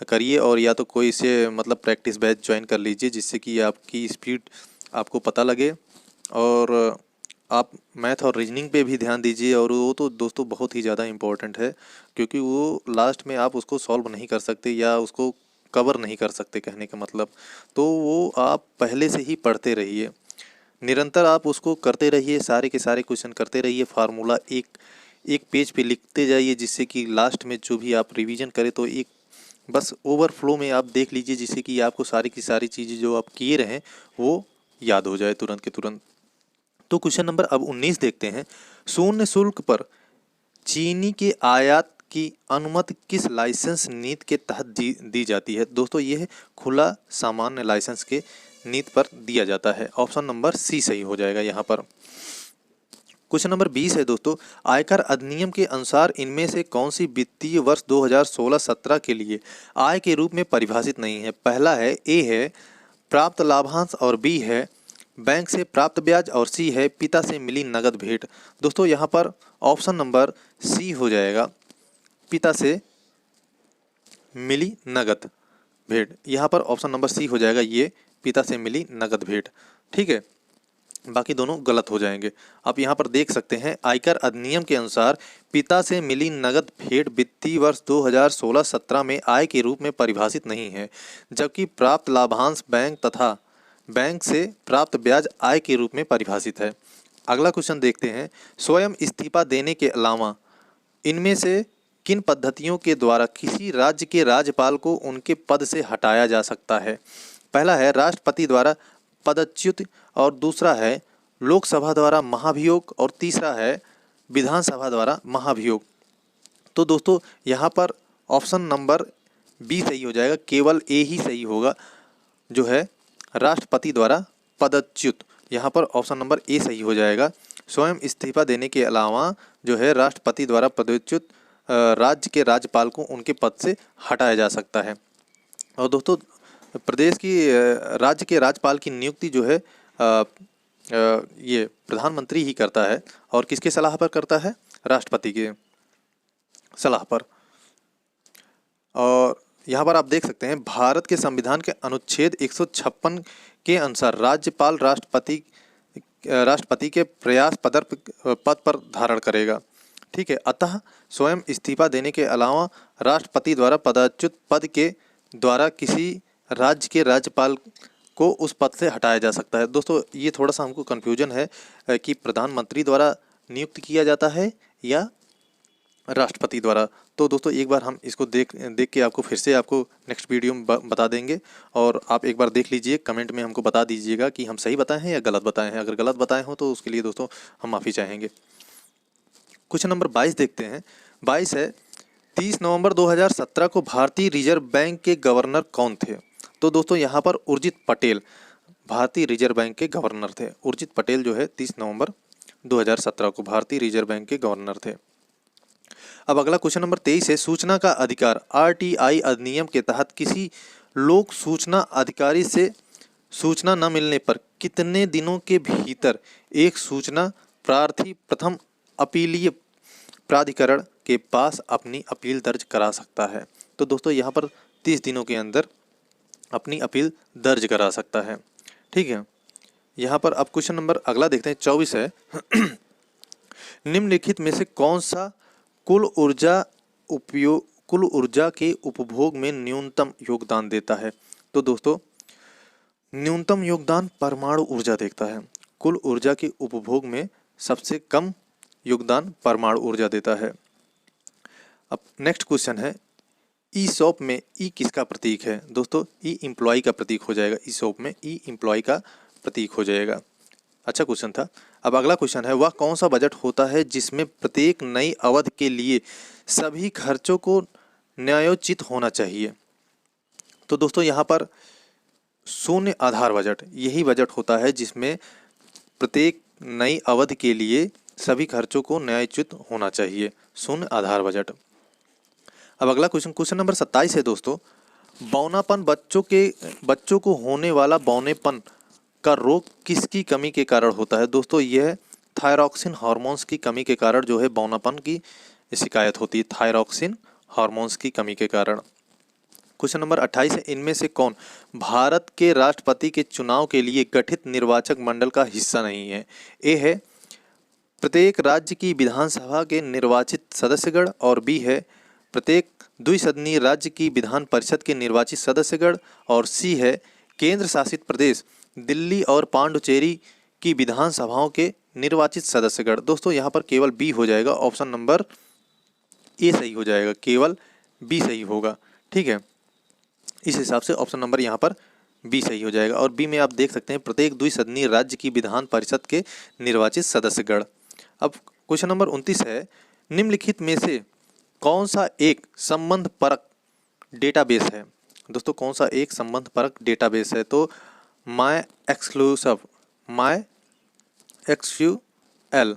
करिए और या तो कोई से मतलब प्रैक्टिस बैच ज्वाइन कर लीजिए, जिससे कि आपकी स्पीड आपको पता लगे। और आप मैथ और रीजनिंग पे भी ध्यान दीजिए, और वो तो दोस्तों बहुत ही ज़्यादा इम्पोर्टेंट है, क्योंकि वो लास्ट में आप उसको सॉल्व नहीं कर सकते या उसको कवर नहीं कर सकते, कहने का मतलब। तो वो आप पहले से ही पढ़ते रहिए, निरंतर आप उसको करते रहिए, सारे के सारे क्वेश्चन करते रहिए, फार्मूला एक पेज पे लिखते जाइए, जिससे कि लास्ट में जो भी आप रिवीजन करें तो एक बस ओवरफ्लो में आप देख लीजिए, जिससे कि आपको सारी की सारी चीज़ें जो आप किए रहें वो याद हो जाए तुरंत के तुरंत। तो क्वेश्चन नंबर अब 19 देखते हैं, शून्य शुल्क पर चीनी के आयात की अनुमति किस लाइसेंस नीति के तहत दी जाती है? दोस्तों यह खुला सामान्य लाइसेंस के नीति पर दिया जाता है। ऑप्शन नंबर सी सही हो जाएगा यहाँ पर। क्वेश्चन नंबर 20 है दोस्तों, आयकर अधिनियम के अनुसार इनमें से कौन सी वित्तीय वर्ष 2016-17 के लिए आय के रूप में परिभाषित नहीं है? पहला है, ए है प्राप्त लाभांश, और बी है बैंक से प्राप्त ब्याज, और सी है पिता से मिली नगद भेंट। दोस्तों यहाँ पर ऑप्शन नंबर सी हो जाएगा, पिता से मिली नगद भेंट। यहाँ पर ऑप्शन नंबर सी हो जाएगा, ये पिता से मिली नगद भेंट, ठीक है, बाकी दोनों गलत हो जाएंगे। आप यहाँ पर देख सकते हैं, आयकर अधिनियम के अनुसार पिता से मिली नगद भेंट वित्तीय वर्ष 2016-17 में आय के रूप में परिभाषित नहीं है, जबकि प्राप्त लाभांश बैंक तथा बैंक से प्राप्त ब्याज आय के रूप में परिभाषित है। अगला क्वेश्चन देखते हैं, स्वयं इस्तीफा देने के अलावा इनमें से किन पद्धतियों के द्वारा किसी राज्य के राज्यपाल को उनके पद से हटाया जा सकता है? पहला है राष्ट्रपति द्वारा पदच्युत, और दूसरा है लोकसभा द्वारा महाभियोग, और तीसरा है विधानसभा द्वारा महाभियोग। तो दोस्तों यहाँ पर ऑप्शन नंबर बी सही हो जाएगा, केवल ए ही सही होगा, जो है राष्ट्रपति द्वारा पदच्युत। यहाँ पर ऑप्शन नंबर ए सही हो जाएगा, स्वयं इस्तीफा देने के अलावा जो है राष्ट्रपति द्वारा पदच्युत राज्य के राज्यपाल को उनके पद से हटाया जा सकता है। और दोस्तों प्रदेश की राज्य के राज्यपाल की नियुक्ति जो है ये प्रधानमंत्री ही करता है, और किसके सलाह पर करता है? राष्ट्रपति के सलाह पर। और यहाँ पर आप देख सकते हैं, भारत के संविधान के अनुच्छेद 156 के अनुसार राज्यपाल राष्ट्रपति के प्रयास पद पर धारण करेगा, ठीक है। अतः स्वयं इस्तीफा देने के अलावा राष्ट्रपति द्वारा पदच्युत पद के द्वारा किसी राज्य के राज्यपाल को उस पद से हटाया जा सकता है। दोस्तों ये थोड़ा सा हमको कन्फ्यूजन है कि प्रधानमंत्री द्वारा नियुक्त किया जाता है या राष्ट्रपति द्वारा। तो दोस्तों एक बार हम इसको देख के आपको फिर से आपको नेक्स्ट वीडियो में बता देंगे, और आप एक बार देख लीजिए, कमेंट में हमको बता दीजिएगा कि हम सही बताए हैं या गलत बताए हैं। अगर गलत बताए हों तो उसके लिए दोस्तों हम माफ़ी चाहेंगे। क्वेश्चन नंबर 22 देखते हैं। 22 है, 30 नवंबर 2017 को भारतीय रिजर्व बैंक के गवर्नर कौन थे? तो दोस्तों यहाँ पर उर्जित पटेल भारतीय रिजर्व बैंक के गवर्नर थे। उर्जित पटेल जो है 30 नवंबर 2017 को भारतीय रिजर्व बैंक के गवर्नर थे। अब अगला क्वेश्चन नंबर 23 है, सूचना का अधिकार आरटीआई अधिनियम के तहत किसी लोक सूचना अधिकारी से सूचना न मिलने पर कितने दिनों के भीतर एक सूचना प्रार्थी प्रथम अपीलीय प्राधिकरण के पास अपनी अपील दर्ज करा सकता है? तो दोस्तों यहाँ पर 30 दिनों के अंदर अपनी अपील दर्ज करा सकता है। ठीक है, यहाँ पर अब क्वेश्चन नंबर अगला देखते हैं, 24 है निम्नलिखित में से कौन सा कुल ऊर्जा के उपभोग में न्यूनतम योगदान देता है? तो दोस्तों न्यूनतम योगदान परमाणु ऊर्जा देता है। कुल ऊर्जा के उपभोग में सबसे कम योगदान परमाणु ऊर्जा देता है। अब नेक्स्ट क्वेश्चन है, ईसॉप में ई किसका प्रतीक है? दोस्तों ई एम्प्लॉय का प्रतीक हो जाएगा। ईसॉप में ई एम्प्लॉय का प्रतीक हो जाएगा। अच्छा क्वेश्चन था। अब अगला क्वेश्चन है, वह कौन सा बजट होता है जिसमें प्रत्येक नई अवधि के लिए सभी खर्चों को न्यायोचित होना चाहिए? तो दोस्तों यहाँ पर शून्य आधार बजट, यही बजट होता है जिसमें प्रत्येक नई अवधि के लिए सभी खर्चों को न्यायोचित होना चाहिए, शून्य आधार बजट। अब अगला क्वेश्चन नंबर 27 है दोस्तों, बौनापन बच्चों को होने वाला बौनेपन का रोग किसकी कमी के कारण होता है? दोस्तों यह थायरॉक्सिन हार्मोन्स की कमी के कारण जो है बौनापन की शिकायत होती है, थायरॉक्सिन हार्मोन्स की कमी के कारण। क्वेश्चन नंबर 28 है, इनमें से कौन भारत के राष्ट्रपति के चुनाव के लिए गठित निर्वाचक मंडल का हिस्सा नहीं है? ए है प्रत्येक राज्य की विधानसभा के निर्वाचित सदस्यगण, और बी है प्रत्येक द्विसदनीय राज्य की विधान परिषद के निर्वाचित सदस्यगण, और सी है केंद्र शासित प्रदेश दिल्ली और पांडुचेरी की विधानसभाओं के निर्वाचित सदस्यगण। दोस्तों यहाँ पर केवल बी हो जाएगा, ऑप्शन नंबर ए सही हो जाएगा, केवल बी सही होगा। ठीक है, इस हिसाब से ऑप्शन नंबर यहाँ पर बी सही हो जाएगा। और बी में आप देख सकते हैं प्रत्येक द्विसदनीय राज्य की विधान परिषद के निर्वाचित सदस्यगण। अब क्वेश्चन नंबर 29 है, निम्नलिखित में से कौन सा एक संबंध परक डेटाबेस है? दोस्तों कौन सा एक संबंध परक डेटाबेस है? तो my exclusive, MySQL,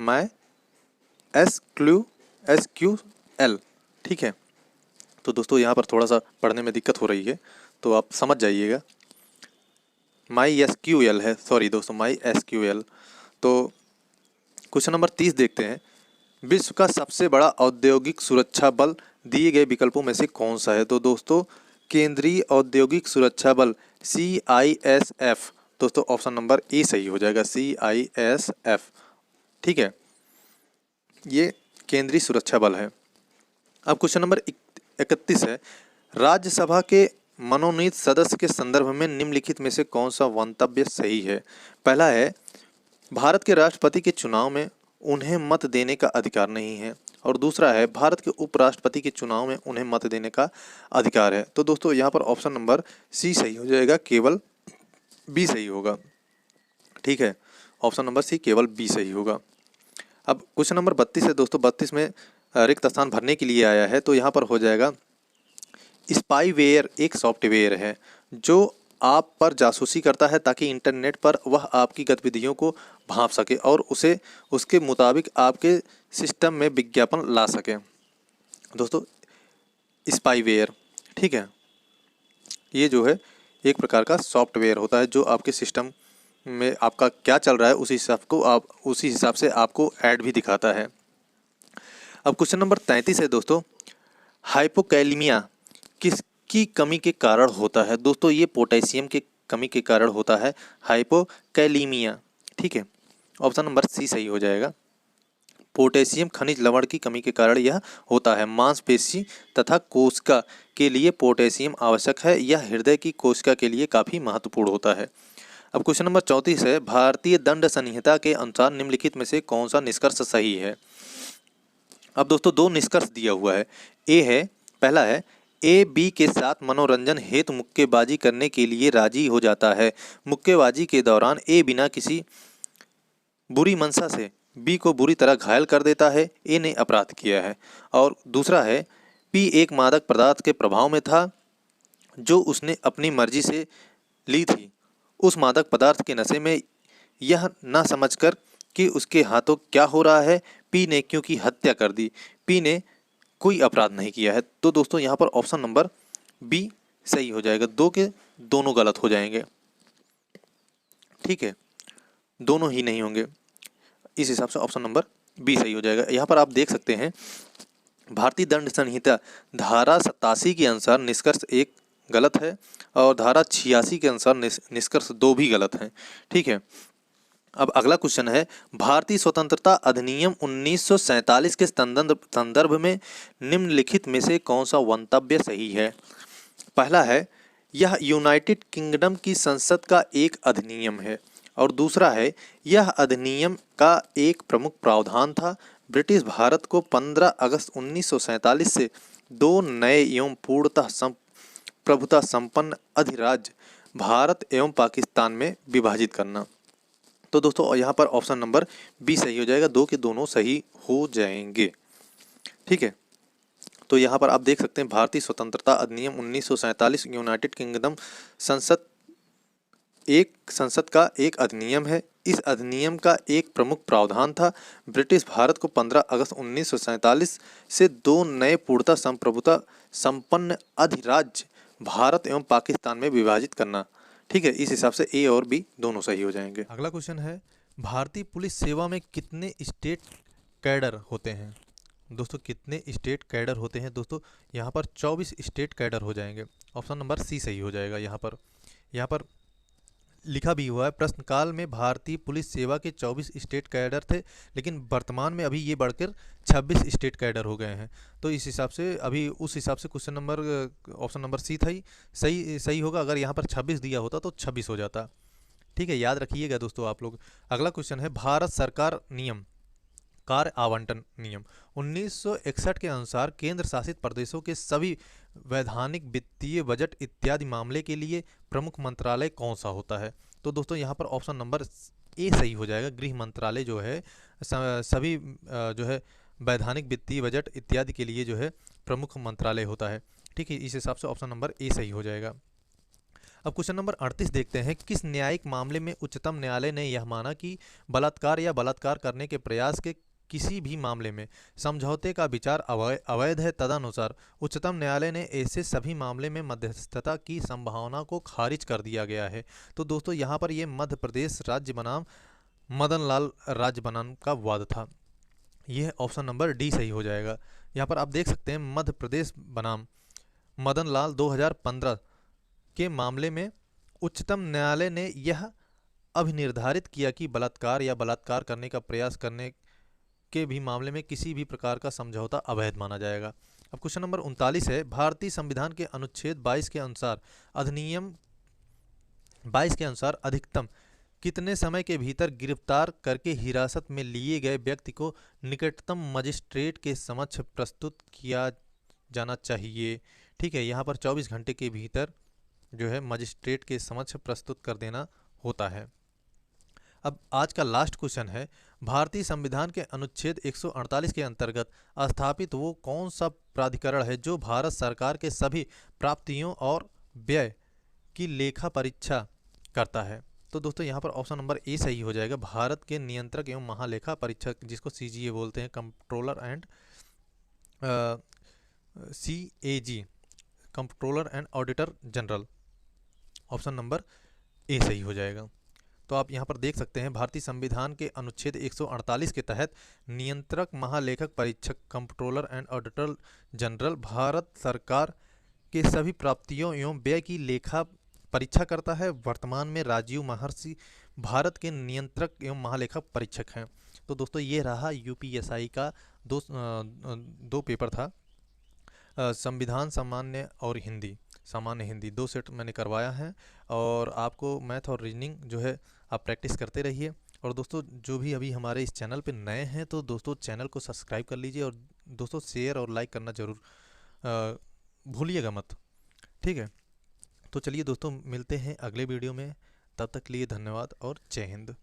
MySQL. ठीक है, तो दोस्तों यहाँ पर थोड़ा सा पढ़ने में दिक्कत हो रही है तो आप समझ जाइएगा। माई एसक्यूएल है, सॉरी दोस्तों, माई एसक्यूएल। तो क्वेश्चन नंबर 30 देखते हैं, विश्व का सबसे बड़ा औद्योगिक सुरक्षा बल दिए गए विकल्पों में से कौन सा है? तो दोस्तों केंद्रीय औद्योगिक सुरक्षा बल CISF। दोस्तों ऑप्शन नंबर ए सही हो जाएगा, CISF। ठीक है, ये केंद्रीय सुरक्षा बल है। अब क्वेश्चन नंबर 31 है, राज्यसभा के मनोनीत सदस्य के संदर्भ में निम्नलिखित में से कौन सा मंतव्य सही है? पहला है भारत के राष्ट्रपति के चुनाव में उन्हें मत देने का अधिकार नहीं है, और दूसरा है भारत के उपराष्ट्रपति के चुनाव में उन्हें मत देने का अधिकार है। तो दोस्तों यहाँ पर ऑप्शन नंबर सी सही हो जाएगा, केवल बी सही होगा। ठीक है, ऑप्शन नंबर सी केवल बी सही होगा। अब क्वेश्चन नंबर 32 है दोस्तों, 32 में रिक्त स्थान भरने के लिए आया है, तो यहाँ पर हो जाएगा स्पाईवेयर एक सॉफ्टवेयर है जो आप पर जासूसी करता है ताकि इंटरनेट पर वह आपकी गतिविधियों को भांप सके और उसे उसके मुताबिक आपके सिस्टम में विज्ञापन ला सके। दोस्तों स्पाईवेयर, ठीक है, ये जो है एक प्रकार का सॉफ्टवेयर होता है जो आपके सिस्टम में आपका क्या चल रहा है उसी हिसाब से आपको ऐड भी दिखाता है। अब क्वेश्चन नंबर 33 है दोस्तों, हाइपोकैलिमिया किसकी कमी के कारण होता है? दोस्तों ये पोटेशियम के कमी के कारण होता है, हाइपोकैलिमिया। ठीक है, ऑप्शन नंबर सी सही हो जाएगा, पोटेशियम खनिज लवण की कमी के कारण यह होता है। मांसपेशी तथा कोशिका के लिए पोटेशियम आवश्यक है, यह हृदय की कोशिका के लिए काफ़ी महत्वपूर्ण होता है। अब क्वेश्चन नंबर 34 है, भारतीय दंड संहिता के अनुसार निम्नलिखित में से कौन सा निष्कर्ष सही है? अब दोस्तों दो निष्कर्ष दिया हुआ है, पहला है ए बी के साथ मनोरंजन हेतु मुक्केबाजी करने के लिए राजी हो जाता है। मुक्केबाजी के दौरान ए बिना किसी बुरी मंशा से बी को बुरी तरह घायल कर देता है, ए ने अपराध किया है। और दूसरा है पी एक मादक पदार्थ के प्रभाव में था जो उसने अपनी मर्जी से ली थी। उस मादक पदार्थ के नशे में यह ना समझकर कि उसके हाथों क्या हो रहा है, पी ने क्योंकि हत्या कर दी। पी ने कोई अपराध नहीं किया है। तो दोस्तों यहाँ पर ऑप्शन नंबर बी सही हो जाएगा। दो के दोनों गलत हो जाएंगे, ठीक है, दोनों ही नहीं होंगे। इस हिसाब से ऑप्शन नंबर बी सही हो जाएगा। यहाँ पर आप देख सकते हैं भारतीय दंड संहिता धारा 87 के अनुसार निष्कर्ष 1 गलत है और धारा 86 के अनुसार निष्कर्ष 2 भी गलत है, ठीक है। अब अगला क्वेश्चन है, भारतीय स्वतंत्रता अधिनियम 1947 के संदर्भ में निम्नलिखित में से कौन सा मंतव्य सही है। पहला है, यह यूनाइटेड किंगडम की संसद का एक अधिनियम है। और दूसरा है, यह अधिनियम का एक प्रमुख प्रावधान था। ब्रिटिश भारत को 15 अगस्त 1947 से 2 नए एवं पूर्णतः प्रभुता संपन्न अधिराज्य भारत एवं पाकिस्तान में विभाजित करना। तो दोस्तों यहाँ पर ऑप्शन नंबर बी सही हो जाएगा। दो के दोनों सही हो जाएंगे, ठीक है। तो यहाँ पर आप देख सकते हैं भारतीय स्वतंत्रता अधिनियम 1947 यूनाइटेड किंगडम संसद का एक अधिनियम है। इस अधिनियम का एक प्रमुख प्रावधान था ब्रिटिश भारत को 15 अगस्त 1947 से 2 नए पूर्णतः संप्रभुता संपन्न अधिराज्य भारत एवं पाकिस्तान में विभाजित करना, ठीक है। इस हिसाब से ए और बी दोनों सही हो जाएंगे। अगला क्वेश्चन है, भारतीय पुलिस सेवा में कितने स्टेट कैडर होते हैं। दोस्तों कितने स्टेट कैडर होते हैं। दोस्तों यहाँ पर 24 स्टेट कैडर हो जाएंगे। ऑप्शन नंबर सी सही हो जाएगा। यहाँ पर लिखा भी हुआ है, प्रश्नकाल में भारतीय पुलिस सेवा के 24 स्टेट कैडर थे, लेकिन वर्तमान में अभी ये बढ़कर 26 स्टेट कैडर हो गए हैं। तो इस हिसाब से अभी उस हिसाब से question number option number C था ही सही होगा। अगर यहाँ पर 26 दिया होता तो 26 हो जाता, ठीक है, याद रखिएगा दोस्तों आप लोग। अगला क्वेश्चन है, भारत सरकार नियम कार्य आवंटन नियम 1961 के अनुसार केंद्र शासित प्रदेशों के सभी वैधानिक वित्तीय बजट इत्यादि मामले के लिए प्रमुख मंत्रालय कौन सा होता है। तो दोस्तों यहाँ पर ऑप्शन नंबर ए सही हो जाएगा। गृह मंत्रालय जो है सभी जो है वैधानिक वित्तीय बजट इत्यादि के लिए जो है प्रमुख मंत्रालय होता है, ठीक है। इस हिसाब से ऑप्शन नंबर ए सही हो जाएगा। अब क्वेश्चन नंबर 38 देखते हैं, किस न्यायिक मामले में उच्चतम न्यायालय ने यह माना कि बलात्कार या बलात्कार करने के प्रयास के किसी भी मामले में समझौते का विचार अवैध है। तदनुसार उच्चतम न्यायालय ने ऐसे सभी मामले में मध्यस्थता की संभावना को खारिज कर दिया गया है। तो दोस्तों यहाँ पर ये मध्य प्रदेश राज्य बनाम मदन लाल राज्य बनाम का वाद था। यह ऑप्शन नंबर डी सही हो जाएगा। यहाँ पर आप देख सकते हैं मध्य प्रदेश बनाम मदन लाल 2015 के मामले में उच्चतम न्यायालय ने यह अभिनिर्धारित किया कि बलात्कार या बलात्कार करने का प्रयास करने के भी मामले में किसी भी प्रकार का समझौता अवैध माना जाएगा। अब क्वेश्चन नंबर 39 है, भारतीय संविधान के अनुच्छेद 22 के अनुसार अधिनियम 22 के अनुसार अधिकतम कितने समय के भीतर गिरफ्तार करके हिरासत में लिए गए व्यक्ति को निकटतम मजिस्ट्रेट के समक्ष प्रस्तुत किया जाना चाहिए, ठीक है। यहाँ पर 24 घंटे के भीतर जो है मजिस्ट्रेट के समक्ष प्रस्तुत कर देना होता है। अब आज का लास्ट क्वेश्चन है, भारतीय संविधान के अनुच्छेद 148 के अंतर्गत स्थापित वो कौन सा प्राधिकरण है जो भारत सरकार के सभी प्राप्तियों और व्यय की लेखा परीक्षा करता है। तो दोस्तों यहाँ पर ऑप्शन नंबर ए सही हो जाएगा। भारत के नियंत्रक एवं महालेखा परीक्षक, जिसको सीजीए बोलते हैं, controller and CAG, controller and auditor general. Option number A सही हो जाएगा। तो आप यहाँ पर देख सकते हैं भारतीय संविधान के अनुच्छेद 148 के तहत नियंत्रक महालेखक परीक्षक controller and auditor general Bharat सरकार के सभी प्राप्तियों एवं व्यय की लेखा परीक्षा करता है। वर्तमान में राजीव महर्षि भारत के नियंत्रक एवं महालेखक परीक्षक हैं। तो दोस्तों ये रहा UPSI का दो पेपर था, संविधान सामान्य और सामान्य हिंदी 2 सेट मैंने करवाया है। और आपको मैथ और रीजनिंग जो है आप प्रैक्टिस करते रहिए। और दोस्तों जो भी अभी हमारे इस चैनल पे नए हैं तो दोस्तों चैनल को सब्सक्राइब कर लीजिए और दोस्तों शेयर और लाइक करना ज़रूर भूलिएगा मत, ठीक है। तो चलिए दोस्तों मिलते हैं अगले वीडियो में, तब तक के लिए धन्यवाद और जय हिंद।